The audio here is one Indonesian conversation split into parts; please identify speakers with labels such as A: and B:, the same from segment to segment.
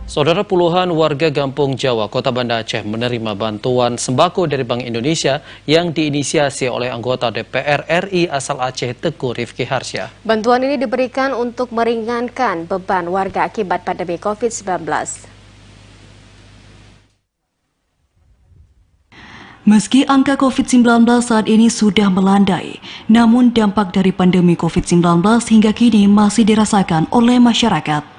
A: Saudara, puluhan warga Kampung Jawa, Kota Banda Aceh menerima bantuan sembako dari Bank Indonesia yang diinisiasi oleh anggota DPR RI asal Aceh Teguh Rifki Harsha.
B: Bantuan ini diberikan untuk meringankan beban warga akibat pandemi COVID-19.
C: Meski angka COVID-19 saat ini sudah melandai, namun dampak dari pandemi COVID-19 hingga kini masih dirasakan oleh masyarakat.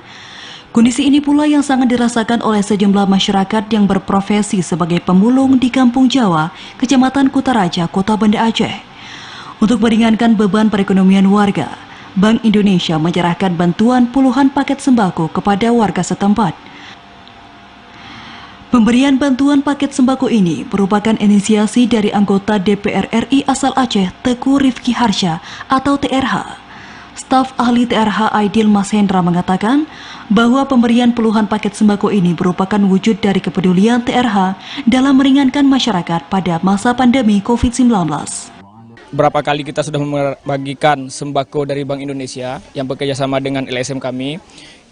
C: Kondisi ini pula yang sangat dirasakan oleh sejumlah masyarakat yang berprofesi sebagai pemulung di Kampung Jawa, Kecamatan Kutaraja, Kota Banda Aceh. Untuk meringankan beban perekonomian warga, Bank Indonesia menyerahkan bantuan puluhan paket sembako kepada warga setempat. Pemberian bantuan paket sembako ini merupakan inisiasi dari anggota DPR RI asal Aceh Teguh Rifki Harsha atau TRH. Staf ahli TRH Aidil Mas Hendra mengatakan bahwa pemberian puluhan paket sembako ini merupakan wujud dari kepedulian TRH dalam meringankan masyarakat pada masa pandemi COVID-19.
D: Berapa kali kita sudah membagikan sembako dari Bank Indonesia yang bekerjasama dengan LSM kami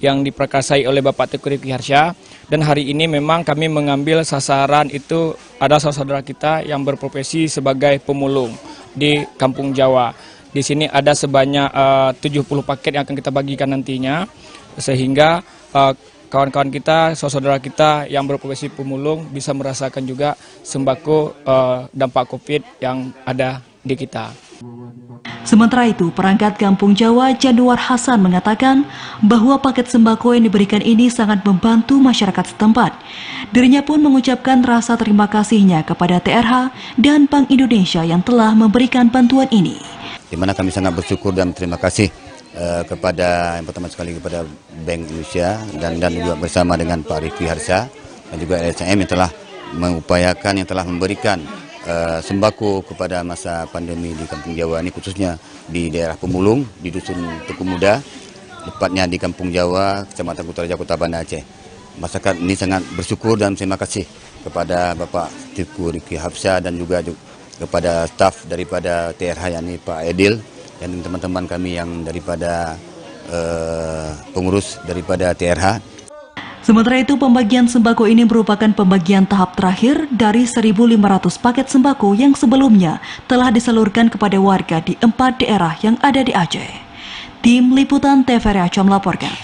D: yang diprakarsai oleh Bapak Teguh Rifki Harsha, dan hari ini memang kami mengambil sasaran itu ada saudara kita yang berprofesi sebagai pemulung di Kampung Jawa. Di sini ada sebanyak 70 paket yang akan kita bagikan nantinya, sehingga kawan-kawan kita, saudara kita yang berprofesi pemulung bisa merasakan juga sembako dampak COVID yang ada di kita.
C: Sementara itu, perangkat Kampung Jawa Januar Hasan mengatakan bahwa paket sembako yang diberikan ini sangat membantu masyarakat setempat. Dirinya pun mengucapkan rasa terima kasihnya kepada TRH dan Bank Indonesia yang telah memberikan bantuan ini.
E: Di mana kami sangat bersyukur dan terima kasih kepada yang pertama sekali kepada Bank Indonesia dan juga bersama dengan Pak Rifki Harsha dan juga LSM yang telah mengupayakan, yang telah memberikan sembako kepada masa pandemi di Kampung Jawa ini, khususnya di daerah pemulung di Dusun Tuku Muda, tepatnya di Kampung Jawa, Kecamatan Kutaraja, Kota Banda Aceh. Masyarakat ini sangat bersyukur dan terima kasih kepada Bapak Teguh Rifki Harsha dan juga kepada staf daripada TRH yakni Pak Aidil dan teman-teman kami yang daripada pengurus daripada TRH.
C: Sementara itu, pembagian sembako ini merupakan pembagian tahap terakhir dari 1.500 paket sembako yang sebelumnya telah disalurkan kepada warga di 4 daerah yang ada di Aceh. Tim Liputan TVRI Aceh melaporkan.